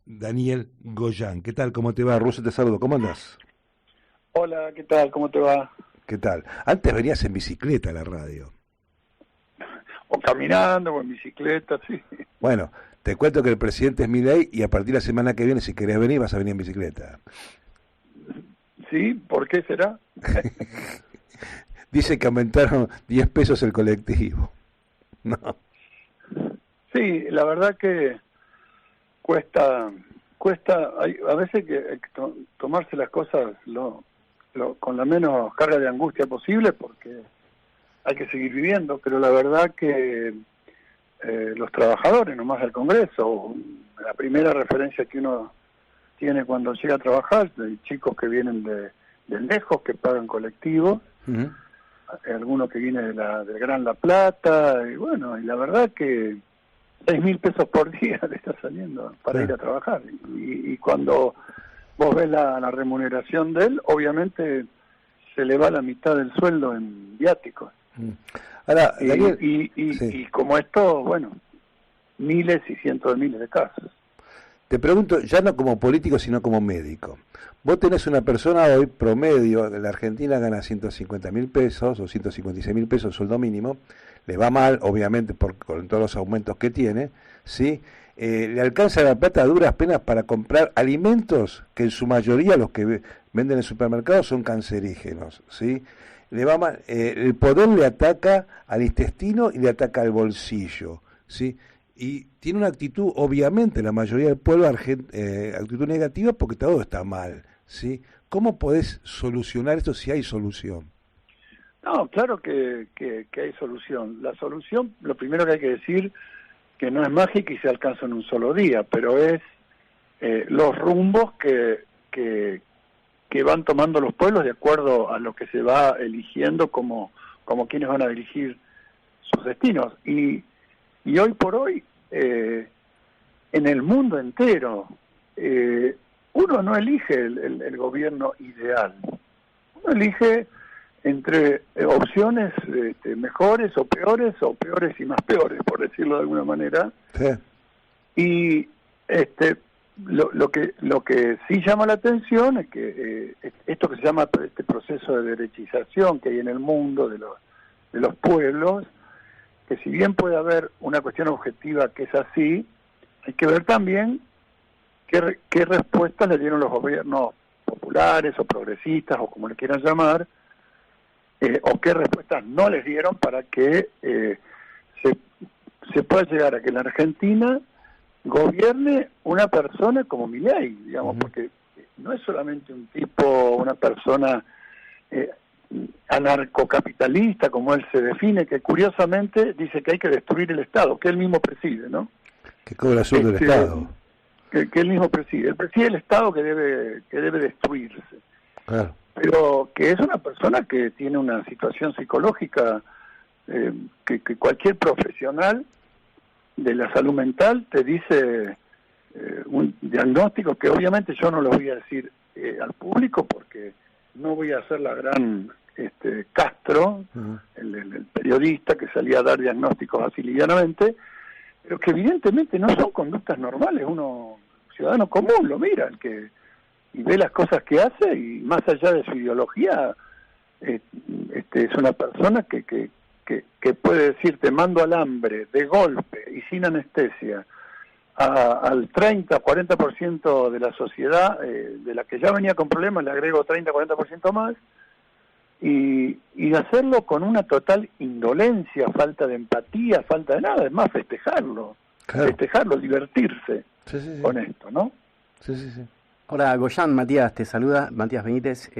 Daniel Goyán. ¿Qué tal? ¿Cómo te va? Russo, te saludo. ¿Cómo andás? Hola, ¿qué tal? ¿Cómo te va? ¿Qué tal? Antes venías en bicicleta a la radio. O caminando, o en bicicleta, sí. Bueno, te cuento que el presidente es Milei y a partir de la semana que viene, si querés venir, vas a venir en bicicleta. ¿Sí? ¿Por qué será? Dice que aumentaron 10 pesos el colectivo. No. Sí, la verdad que cuesta, a veces que tomarse las cosas con la menos carga de angustia posible porque hay que seguir viviendo, pero la verdad que los trabajadores nomás del Congreso, la primera referencia que uno tiene cuando llega a trabajar, de chicos que vienen de lejos, que pagan colectivos, Ujú. alguno que viene del Gran La Plata, y bueno, y la verdad que 6.000 pesos por día le está saliendo para ir Claro. a trabajar. Y cuando vos ves la remuneración de él, obviamente se le va la mitad del sueldo en viáticos. Mm. Ahora, Daniel, sí. Y como esto, bueno, miles y cientos de miles de casos. Te pregunto, ya no como político, sino como médico. Vos tenés una persona hoy promedio, en la Argentina gana 150.000 pesos o 156.000 pesos sueldo mínimo, le va mal, obviamente, con todos los aumentos que tiene, ¿sí? Le alcanza la plata a duras penas para comprar alimentos que en su mayoría los que venden en el supermercado son cancerígenos, ¿sí? Le va mal, el poder le ataca al intestino y le ataca al bolsillo, ¿sí? Y tiene una actitud, obviamente, la mayoría del pueblo, actitud negativa porque todo está mal, ¿sí? ¿Cómo podés solucionar esto si hay solución? No, claro que hay solución. La solución, lo primero que hay que decir, que no es mágica y se alcanza en un solo día, pero es los rumbos que van tomando los pueblos de acuerdo a lo que se va eligiendo como quienes van a dirigir sus destinos. Y hoy por hoy, en el mundo entero, uno no elige el gobierno ideal, uno elige entre opciones mejores o peores y más peores, por decirlo de alguna manera. Sí. Y lo que sí llama la atención es que esto que se llama este proceso de derechización que hay en el mundo de los pueblos, que si bien puede haber una cuestión objetiva que es así, hay que ver también qué respuestas le dieron los gobiernos populares o progresistas o como le quieran llamar, o qué respuestas no les dieron para que se, se pueda llegar a que la Argentina gobierne una persona como Milei, digamos, Ujú. porque no es solamente un tipo, una persona eh, anarcocapitalista, como él se define, que curiosamente dice que hay que destruir el Estado, que él mismo preside, ¿no? Que cobra sueldo del Este, Estado. que él mismo preside. Él preside el Estado que debe destruirse, Claro. pero que es una persona que tiene una situación psicológica que cualquier profesional de la salud mental te dice un diagnóstico que obviamente yo no lo voy a decir al público porque no voy a ser la gran Castro, Ujú. el periodista que salía a dar diagnósticos así livianamente, pero que evidentemente no son conductas normales. Uno, ciudadano común, lo mira y ve las cosas que hace y más allá de su ideología, eh, es una persona que puede decir te mando al hambre de golpe y sin anestesia al 30-40% de la sociedad, de la que ya venía con problemas, le agrego 30-40% más, y hacerlo con una total indolencia, falta de empatía, falta de nada, es más Claro. festejarlo, divertirse Sí, sí, sí. con esto, ¿no? Sí, sí, sí. Hola, Goyan, Matías, te saluda, Matías Benítez.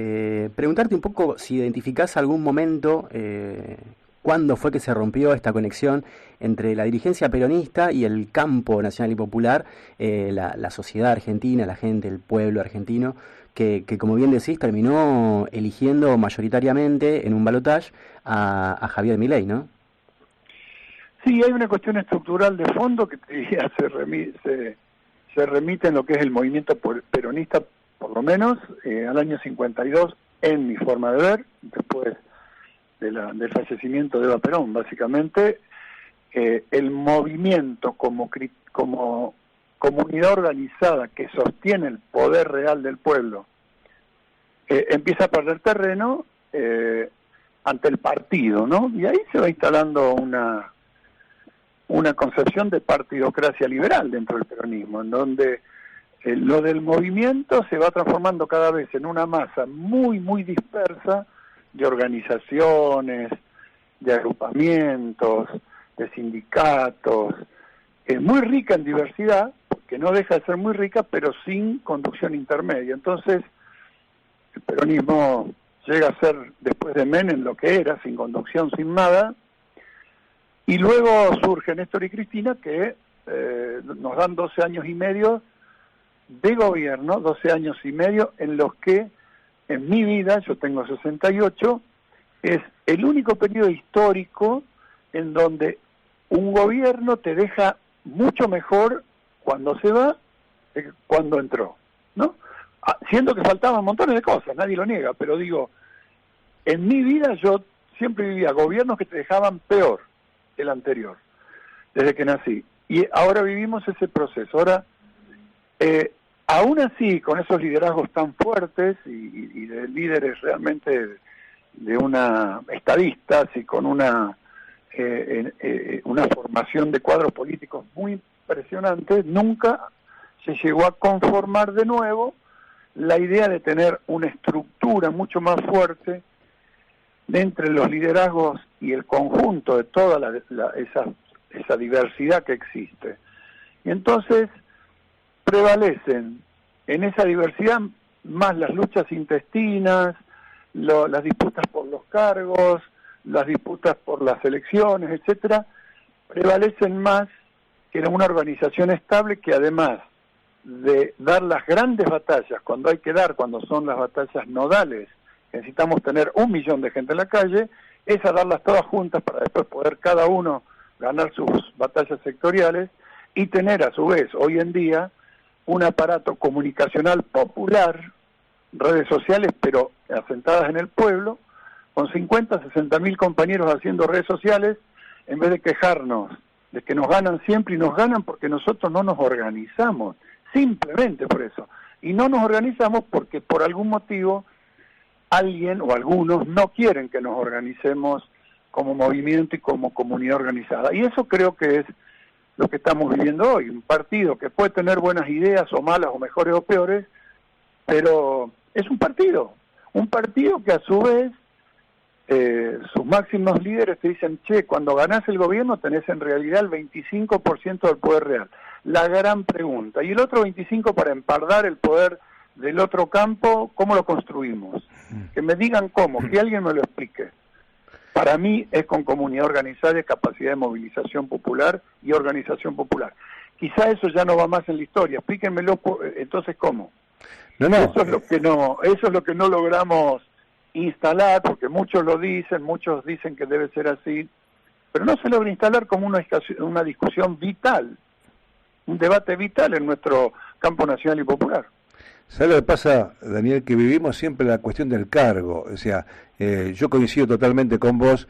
Preguntarte un poco si identificás algún momento, cuándo fue que se rompió esta conexión entre la dirigencia peronista y el campo nacional y popular, la sociedad argentina, la gente, el pueblo argentino, que como bien decís, terminó eligiendo mayoritariamente en un balotaje a Javier Milei, ¿no? Sí, hay una cuestión estructural de fondo que te diría se remite en lo que es el movimiento peronista, por lo menos, al año 52, en mi forma de ver, después del fallecimiento de Eva Perón, básicamente, el movimiento como comunidad organizada que sostiene el poder real del pueblo empieza a perder terreno ante el partido, ¿no? Y ahí se va instalando una concepción de partidocracia liberal dentro del peronismo, en donde lo del movimiento se va transformando cada vez en una masa muy, muy dispersa de organizaciones, de agrupamientos, de sindicatos, muy rica en diversidad, que no deja de ser muy rica, pero sin conducción intermedia. Entonces, el peronismo llega a ser, después de Menem, lo que era, sin conducción, sin nada, y luego surge Néstor y Cristina, que nos dan 12 años y medio de gobierno, 12 años y medio en los que, en mi vida, yo tengo 68, es el único periodo histórico en donde un gobierno te deja mucho mejor cuando se va que cuando entró, ¿no? Siendo que faltaban montones de cosas, nadie lo niega, pero digo, en mi vida yo siempre vivía gobiernos que te dejaban peor que el anterior, desde que nací. Y ahora vivimos ese proceso. Ahora, aún así, con esos liderazgos tan fuertes y de líderes realmente de una estadistas y con una formación de cuadros políticos muy impresionante, nunca se llegó a conformar de nuevo la idea de tener una estructura mucho más fuerte entre los liderazgos y el conjunto de toda esa diversidad que existe. Y entonces prevalecen en esa diversidad más las luchas intestinas, las disputas por los cargos, las disputas por las elecciones, etcétera, prevalecen más que en una organización estable que, además de dar las grandes batallas cuando hay que dar, cuando son las batallas nodales, necesitamos tener 1 millón de gente en la calle, es a darlas todas juntas para después poder cada uno ganar sus batallas sectoriales y tener a su vez hoy en día un aparato comunicacional popular, redes sociales pero asentadas en el pueblo, con 50, 60 mil compañeros haciendo redes sociales, en vez de quejarnos de que nos ganan siempre, y nos ganan porque nosotros no nos organizamos, simplemente por eso. Y no nos organizamos porque por algún motivo alguien o algunos no quieren que nos organicemos como movimiento y como comunidad organizada. Y eso creo que es lo que estamos viviendo hoy, un partido que puede tener buenas ideas o malas o mejores o peores, pero es un partido que a su vez sus máximos líderes te dicen, che, cuando ganás el gobierno tenés en realidad el 25% del poder real. La gran pregunta. Y el otro 25% para empardar el poder del otro campo, ¿cómo lo construimos? Que me digan cómo, que alguien me lo explique. Para mí es con comunidad organizada y capacidad de movilización popular y organización popular. Quizá eso ya no va más en la historia. Explíquenmelo, entonces, ¿cómo? Eso es lo que no logramos instalar, porque muchos lo dicen, muchos dicen que debe ser así, pero no se logra instalar como una discusión vital, un debate vital en nuestro campo nacional y popular. ¿Sabes lo que pasa, Daniel? Que vivimos siempre la cuestión del cargo. O sea, yo coincido totalmente con vos,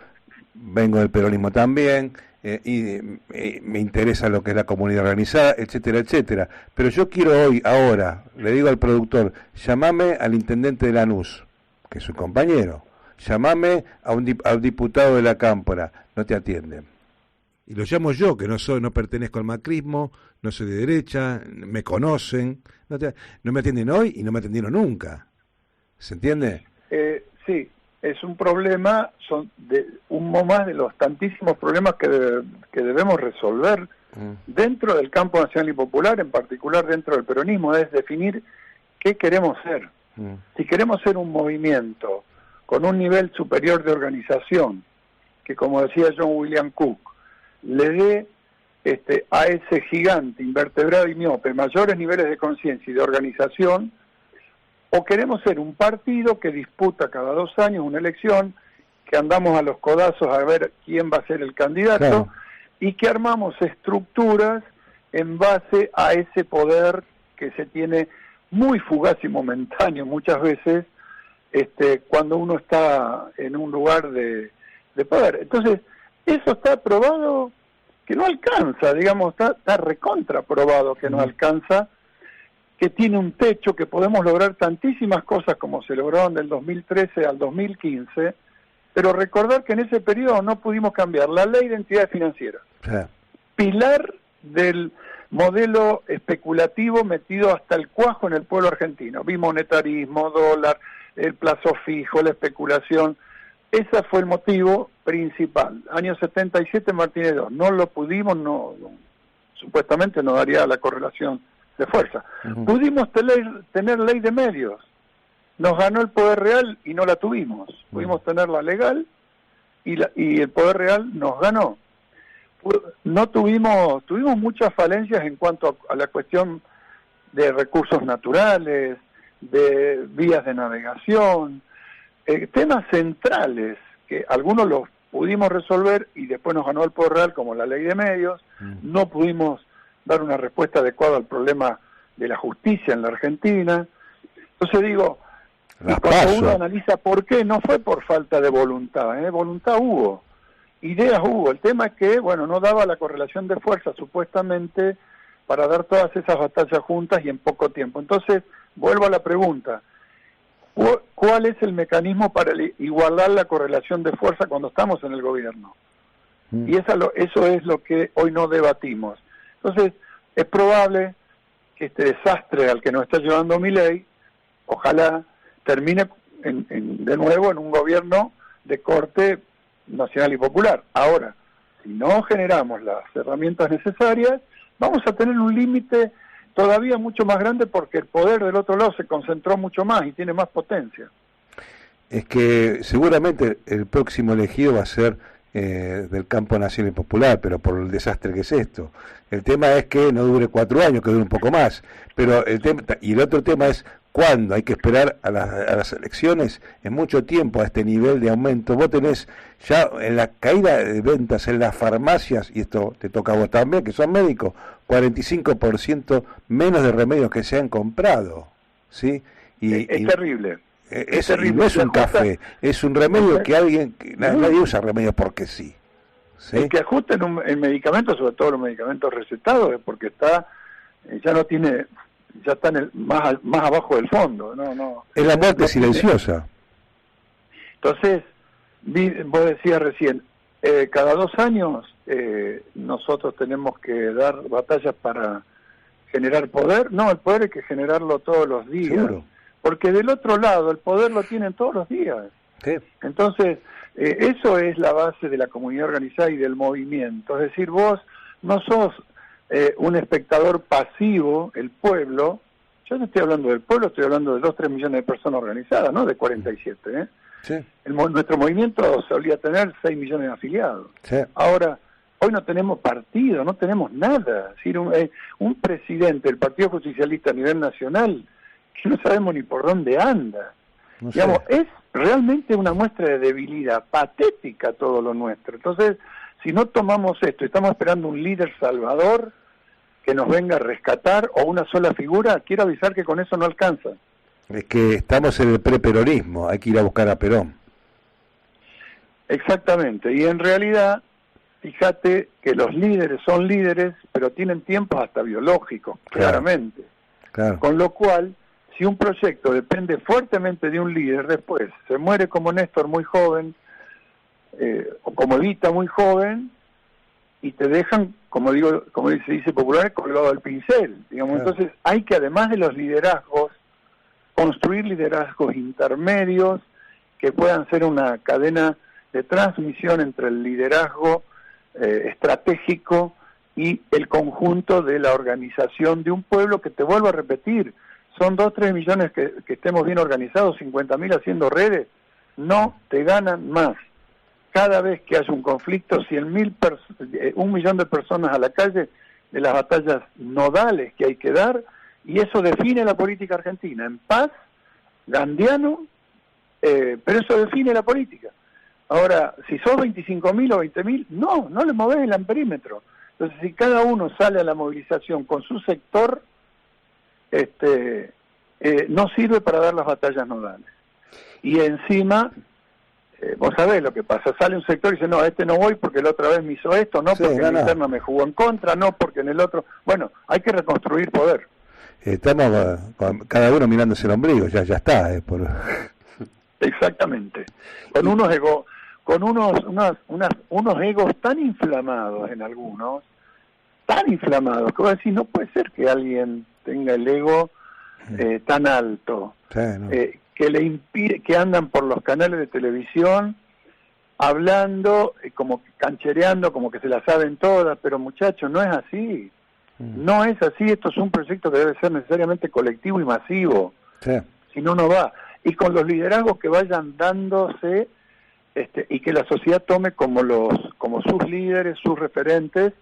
vengo del peronismo también, y me interesa lo que es la comunidad organizada, etcétera, etcétera. Pero yo quiero ahora, le digo al productor, llamame al intendente de Lanús, que es un compañero, llamame a un diputado de la Cámpora, no te atienden. Y lo llamo yo, que no pertenezco al macrismo, no soy de derecha, me conocen, no me atienden hoy y no me atendieron nunca. ¿Se entiende? Sí, es un problema, uno más de los tantísimos problemas que debemos resolver dentro del campo nacional y popular, en particular dentro del peronismo, es definir qué queremos ser. Si queremos ser un movimiento con un nivel superior de organización, que como decía John William Cook, le dé a ese gigante invertebrado y miope mayores niveles de conciencia y de organización, o queremos ser un partido que disputa cada 2 años una elección, que andamos a los codazos a ver quién va a ser el candidato, claro, y que armamos estructuras en base a ese poder que se tiene muy fugaz y momentáneo muchas veces cuando uno está en un lugar de poder. Entonces, eso está aprobado no alcanza, digamos, está recontra probado que no alcanza, que tiene un techo, que podemos lograr tantísimas cosas como se lograron del 2013 al 2015, pero recordar que en ese periodo no pudimos cambiar la ley de entidades financieras, pilar del modelo especulativo metido hasta el cuajo en el pueblo argentino, bimonetarismo, dólar, el plazo fijo, la especulación. Ese fue el motivo principal. Año 77 Martínez II, no lo pudimos, supuestamente no daría la correlación de fuerza. Pudimos tener ley de medios, nos ganó el poder real y no la tuvimos. Pudimos tener la legal y el poder real nos ganó. No tuvimos muchas falencias en cuanto a la cuestión de recursos naturales, de vías de navegación, temas centrales que algunos los pudimos resolver y después nos ganó el poder real, como la ley de medios. No pudimos dar una respuesta adecuada al problema de la justicia en la Argentina. Entonces digo, y cuando uno analiza por qué, no fue por falta de voluntad, voluntad hubo, ideas hubo. El tema es que, bueno, no daba la correlación de fuerza supuestamente para dar todas esas batallas juntas y en poco tiempo. Entonces, vuelvo a la pregunta, ¿cuál es el mecanismo para igualar la correlación de fuerza cuando estamos en el gobierno? Y eso es lo que hoy no debatimos. Entonces, es probable que este desastre al que nos está llevando Milei, ojalá termine de nuevo en un gobierno de corte nacional y popular. Ahora, si no generamos las herramientas necesarias, vamos a tener un límite todavía mucho más grande porque el poder del otro lado se concentró mucho más y tiene más potencia. Es que seguramente el próximo elegido va a ser del campo nacional y popular, pero por el desastre que es esto. El tema es que no dure 4 años, que dure un poco más. Pero el otro tema es cuándo. Hay que esperar a las elecciones en mucho tiempo a este nivel de aumento. Vos tenés ya en la caída de ventas en las farmacias, y esto te toca a vos también, que son médicos, 45% menos de remedios que se han comprado, ¿sí? Es terrible. Es terrible. No es un café, es un remedio que nadie usa remedios porque sí. ¿Sí? El que ajusten en medicamentos, sobre todo los medicamentos recetados, es porque ya está más abajo del fondo. Es la muerte silenciosa. Entonces, vos decías recién, cada 2 años nosotros tenemos que dar batallas para generar poder. No, el poder hay que generarlo todos los días. Seguro. Porque del otro lado, el poder lo tienen todos los días. Sí. Entonces, eso es la base de la comunidad organizada y del movimiento. Es decir, vos no sos un espectador pasivo, el pueblo. Yo no estoy hablando del pueblo, estoy hablando de 2-3 millones de personas organizadas, no de 47. Sí. Nuestro movimiento solía tener 6 millones de afiliados. Sí. Ahora, hoy no tenemos partido, no tenemos nada. Es decir, un presidente del Partido Justicialista a nivel nacional que no sabemos ni por dónde anda. No sé. Digamos, es realmente una muestra de debilidad, patética todo lo nuestro. Entonces, si no tomamos esto y estamos esperando un líder salvador que nos venga a rescatar o una sola figura, quiero avisar que con eso no alcanza. Es que estamos en el preperonismo, hay que ir a buscar a Perón. Exactamente, y en realidad, fíjate que los líderes son líderes, pero tienen tiempos hasta biológicos, claramente. Claro. Con lo cual, si un proyecto depende fuertemente de un líder, después se muere como Néstor muy joven, o como Evita muy joven, y te dejan, como se dice popular, colgado al pincel. Digamos. Claro. Entonces hay que, además de los liderazgos, construir liderazgos intermedios que puedan ser una cadena de transmisión entre el liderazgo estratégico y el conjunto de la organización de un pueblo que, te vuelvo a repetir, son 2-3 millones que estemos bien organizados, 50.000 haciendo redes, no te ganan más. Cada vez que haya un conflicto, 1 millón de personas a la calle, de las batallas nodales que hay que dar, y eso define la política argentina. En paz, gandiano, pero eso define la política. Ahora, si son 25.000 o 20.000, no le movés el amperímetro. Entonces, si cada uno sale a la movilización con su sector, no sirve para dar las batallas nodales. Y encima, vos sabés lo que pasa, sale un sector y dice, no, no voy porque la otra vez me hizo esto, no porque en la interna me jugó en contra, no porque en el otro... Bueno, hay que reconstruir poder. Estamos con cada uno mirándose el ombligo, ya está. Exactamente. Con unos egos tan inflamados en algunos, tan inflamados, que vos decís, no puede ser que alguien tenga el ego tan alto, sí, no. Que le impide, que andan por los canales de televisión hablando, como canchereando, como que se la saben todas, pero muchachos, no es así. No es así, esto es un proyecto que debe ser necesariamente colectivo y masivo. Sí. Si no, no va. Y con los liderazgos que vayan dándose, y que la sociedad tome como sus líderes, sus referentes.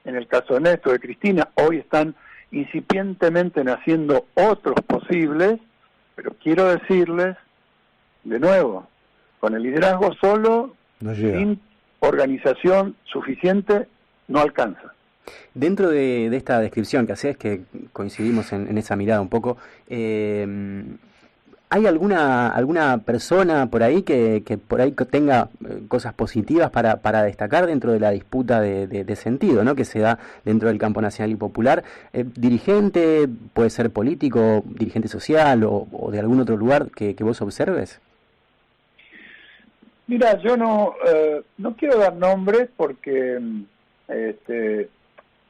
En el caso de Néstor, de Cristina, hoy están incipientemente naciendo otros posibles, pero quiero decirles, de nuevo, con el liderazgo solo, no llega. Sin organización suficiente, no alcanza. Dentro de esta descripción que haces, que coincidimos en esa mirada un poco, ¿hay alguna persona por ahí que por ahí tenga cosas positivas para destacar dentro de la disputa de sentido, ¿no?, que se da dentro del campo nacional y popular? ¿Dirigente, puede ser político, dirigente social o de algún otro lugar que vos observes? Mira, yo no quiero dar nombres porque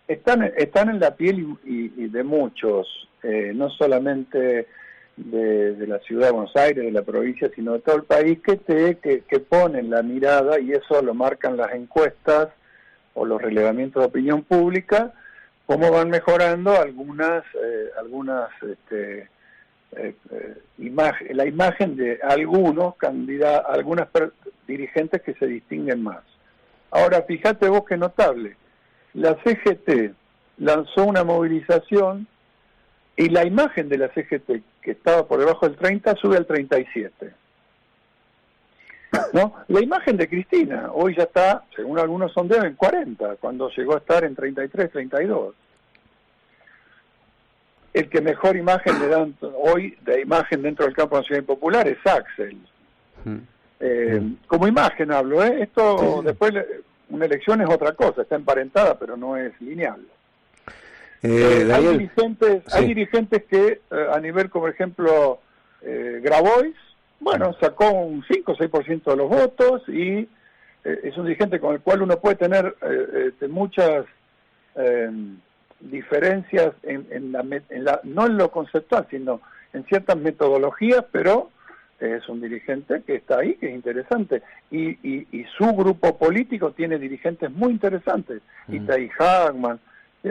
están en la piel y de muchos, no solamente de la ciudad de Buenos Aires, de la provincia, sino de todo el país, que ponen la mirada, y eso lo marcan las encuestas o los relevamientos de opinión pública, cómo van mejorando la imagen de algunos candidatos, dirigentes que se distinguen más. Ahora, fíjate vos qué notable, la CGT lanzó una movilización y la imagen de la CGT, que estaba por debajo del 30, sube al 37. ¿No? La imagen de Cristina hoy ya está, según algunos sondeos, en 40, cuando llegó a estar en 33, 32. El que mejor imagen le dan hoy de imagen dentro del campo nacional y popular es Axel. Como imagen hablo, esto después una elección es otra cosa, está emparentada pero no es lineal. Hay dirigentes que a nivel, como ejemplo, Grabois, bueno, sacó un 5 o 6% de los votos y es un dirigente con el cual uno puede tener muchas diferencias no en lo conceptual, sino en ciertas metodologías, pero es un dirigente que está ahí, que es interesante, y su grupo político tiene dirigentes muy interesantes, Itaí Hagman,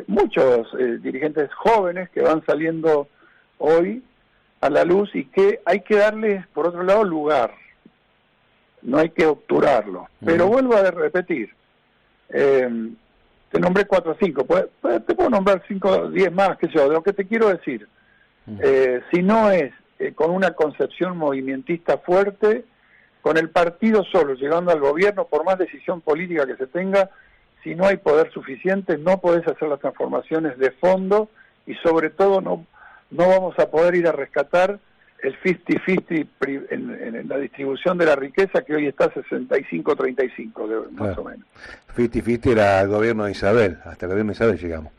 muchos dirigentes jóvenes que van saliendo hoy a la luz y que hay que darles, por otro lado, lugar, no hay que obturarlo. Pero vuelvo a repetir, te nombré 4 o 5, te puedo nombrar 5 o 10 más, que yo, de lo que te quiero decir. Si no es con una concepción movimentista fuerte, con el partido solo llegando al gobierno, por más decisión política que se tenga, si no hay poder suficiente, no podés hacer las transformaciones de fondo y sobre todo no vamos a poder ir a rescatar el 50-50 en la distribución de la riqueza, que hoy está 65-35, más o menos. 50-50 era el gobierno de Isabel, hasta el gobierno de Isabel llegamos.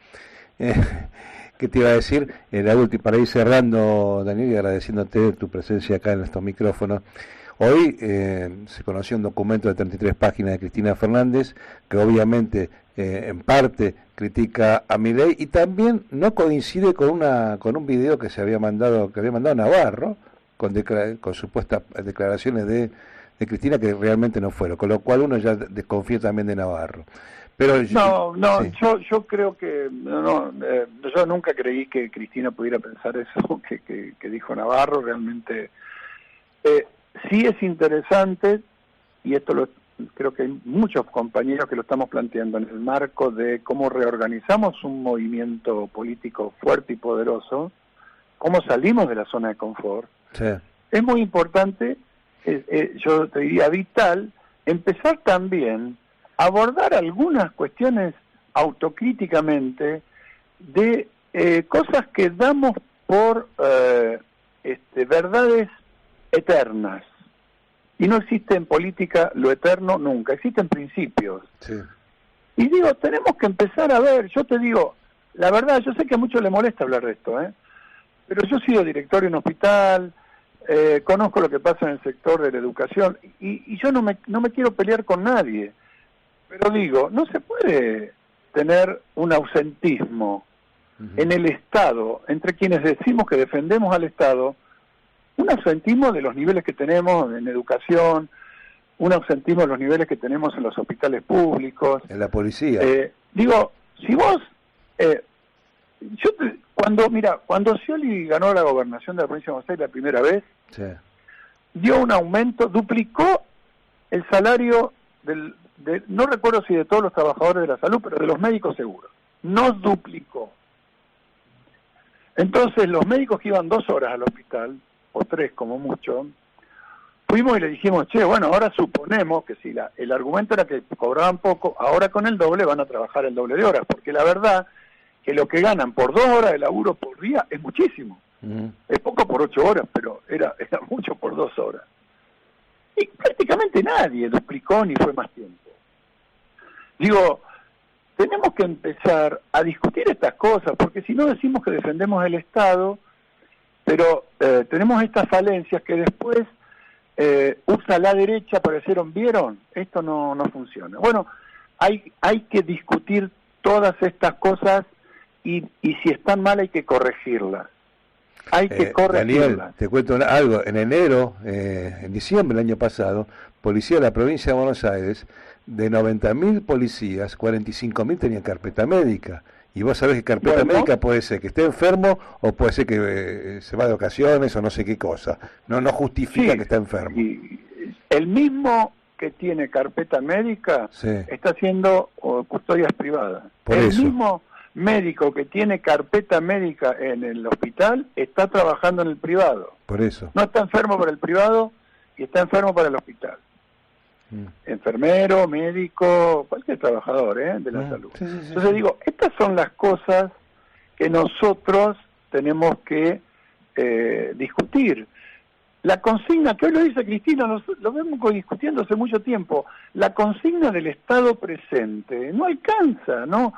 ¿Qué te iba a decir? La última, para ir cerrando, Daniel, y agradeciéndote tu presencia acá en estos micrófonos. Hoy se conoció un documento de 33 páginas de Cristina Fernández, que obviamente en parte critica a Milei y también no coincide con un video que había mandado Navarro, con supuestas declaraciones de Cristina que realmente no fueron, con lo cual uno ya desconfía también de Navarro. Pero sí. yo creo que yo nunca creí que Cristina pudiera pensar eso que dijo Navarro. Realmente sí es interesante, y esto creo que hay muchos compañeros que lo estamos planteando en el marco de cómo reorganizamos un movimiento político fuerte y poderoso, cómo salimos de la zona de confort. Sí. Es muy importante, yo te diría vital, empezar también a abordar algunas cuestiones autocríticamente de cosas que damos por verdades eternas. Y no existe en política lo eterno nunca, existen principios. Sí. Y digo, tenemos que empezar a ver, yo te digo, la verdad, yo sé que a muchos les molesta hablar de esto, pero yo he sido director de un hospital, conozco lo que pasa en el sector de la educación, y yo no me quiero pelear con nadie, pero digo, no se puede tener un ausentismo en el Estado, entre quienes decimos que defendemos al Estado, un ausentismo de los niveles que tenemos en educación, un ausentismo de los niveles que tenemos en los hospitales públicos. En la policía. Digo, si vos... cuando Scioli ganó la gobernación de la provincia de Buenos Aires la primera vez, sí, dio un aumento, duplicó el salario no recuerdo si de todos los trabajadores de la salud, pero de los médicos seguro. Nos duplicó. Entonces los médicos que iban 2 horas al hospital, o 3 como mucho, fuimos y le dijimos, che, bueno, ahora suponemos que si el argumento era que cobraban poco, ahora con el doble van a trabajar el doble de horas, porque la verdad que lo que ganan por 2 horas de laburo por día es muchísimo. Es poco por 8 horas, pero era mucho por 2 horas. Y prácticamente nadie duplicó ni fue más tiempo. Digo, tenemos que empezar a discutir estas cosas, porque si no decimos que defendemos el Estado, pero tenemos estas falencias que después usa la derecha para decir, ¿vieron? Esto no funciona. Bueno, hay que discutir todas estas cosas y si están mal hay que corregirlas. Hay que corregirlas. Daniel, te cuento algo. En enero, en diciembre del año pasado, policía de la provincia de Buenos Aires, de 90.000 policías, 45.000 tenían carpeta médica. Y vos sabés que carpeta médica puede ser que esté enfermo o puede ser que se va de ocasiones o no sé qué cosa. No justifica que está enfermo. Y el mismo que tiene carpeta médica está haciendo custodias privadas. Por eso. Mismo médico que tiene carpeta médica en el hospital está trabajando en el privado. Por eso. No está enfermo para el privado y está enfermo para el hospital. Enfermero, médico, cualquier trabajador de la salud. Sí. Entonces digo, estas son las cosas que nosotros tenemos que discutir. La consigna, que hoy lo dice Cristina, lo vengo discutiendo hace mucho tiempo, la consigna del Estado presente no alcanza, no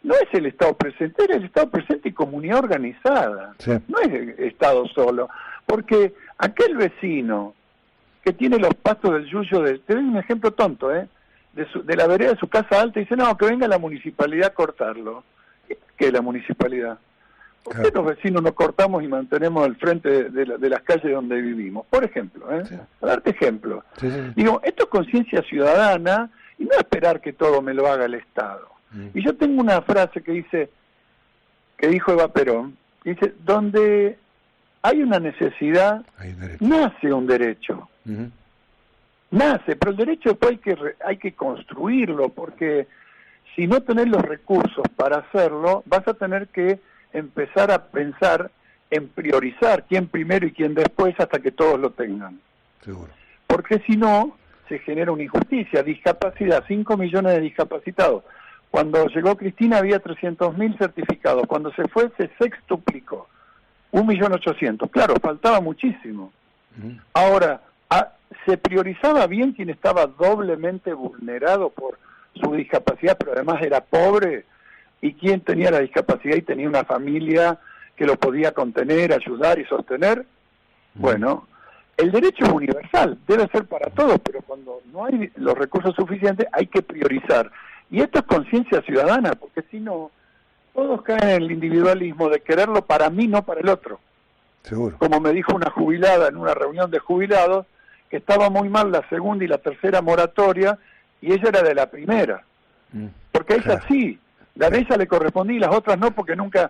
es el Estado presente, es el Estado presente y comunidad organizada, no es el Estado solo, porque aquel vecino que tiene los pastos del yuyo, te doy un ejemplo tonto, de la vereda de su casa alta, y dice, no, que venga la municipalidad a cortarlo. ¿Qué es la municipalidad? ¿Por qué los vecinos nos cortamos y mantenemos el frente de las calles donde vivimos? Por ejemplo, a darte ejemplo. Digo, esto es conciencia ciudadana y no esperar que todo me lo haga el Estado. Y yo tengo una frase que dijo Eva Perón, dice, donde hay una necesidad, nace un derecho. Nace, pero el derecho después hay que construirlo, porque si no tenés los recursos para hacerlo, vas a tener que empezar a pensar en priorizar quién primero y quién después hasta que todos lo tengan. Seguro. Porque si no, se genera una injusticia. Discapacidad, 5 millones de discapacitados. Cuando llegó Cristina había 300.000 certificados. Cuando se fue se sextuplicó. 1.800.000. Claro, faltaba muchísimo. Ahora, se priorizaba bien quien estaba doblemente vulnerado por su discapacidad, pero además era pobre, y quien tenía la discapacidad y tenía una familia que lo podía contener, ayudar y sostener. Bueno, el derecho es universal, debe ser para todos, pero cuando no hay los recursos suficientes hay que priorizar. Y esto es conciencia ciudadana, porque si no, todos caen en el individualismo de quererlo para mí, no para el otro. Seguro. Como me dijo una jubilada en una reunión de jubilados, que estaba muy mal la segunda y la tercera moratoria, y ella era de la primera. Porque a ella sí, la de ella le correspondía y las otras no, porque nunca,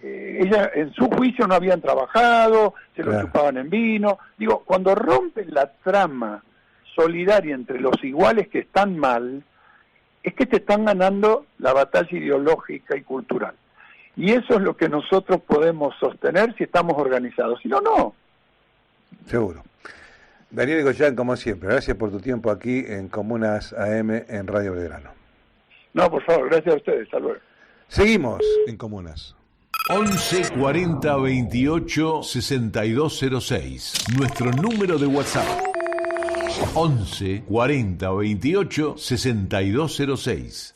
ella en su juicio no habían trabajado, se lo chupaban en vino. Digo, cuando rompen la trama solidaria entre los iguales que están mal, es que te están ganando la batalla ideológica y cultural. Y eso es lo que nosotros podemos sostener si estamos organizados. Si no, no. Seguro. Daniel Goyán, como siempre, gracias por tu tiempo aquí en Comunas AM en Radio Belgrano. No, por favor, gracias a ustedes. Hasta luego. Seguimos en Comunas. 11 40 28 6206. Nuestro número de WhatsApp. 11 40 28 6206.